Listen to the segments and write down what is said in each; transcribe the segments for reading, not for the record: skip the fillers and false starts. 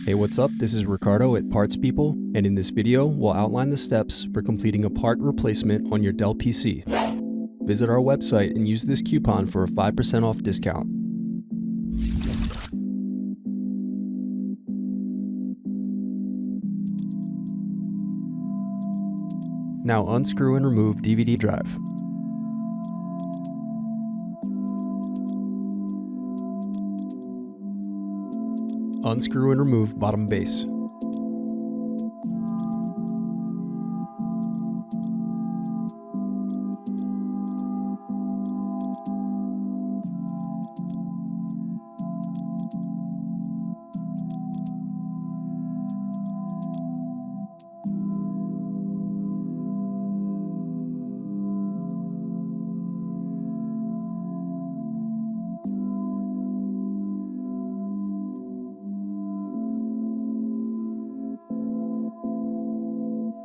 Hey, what's up? This is Ricardo at Parts People, and in this video, we'll outline the steps for completing a part replacement on your Dell PC. Visit our website and use this coupon for a 5% off discount. Now unscrew and remove DVD drive. Unscrew and remove bottom base.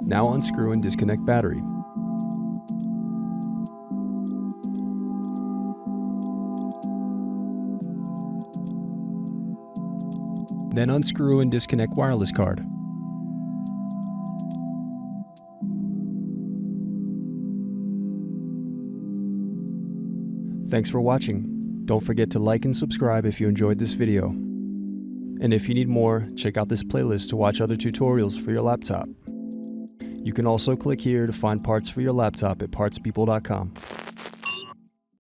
Now unscrew and disconnect battery. Then unscrew and disconnect wireless card. Thanks for watching. Don't forget to like and subscribe if you enjoyed this video. And if you need more, check out this playlist to watch other tutorials for your laptop. You can also click here to find parts for your laptop at partspeople.com.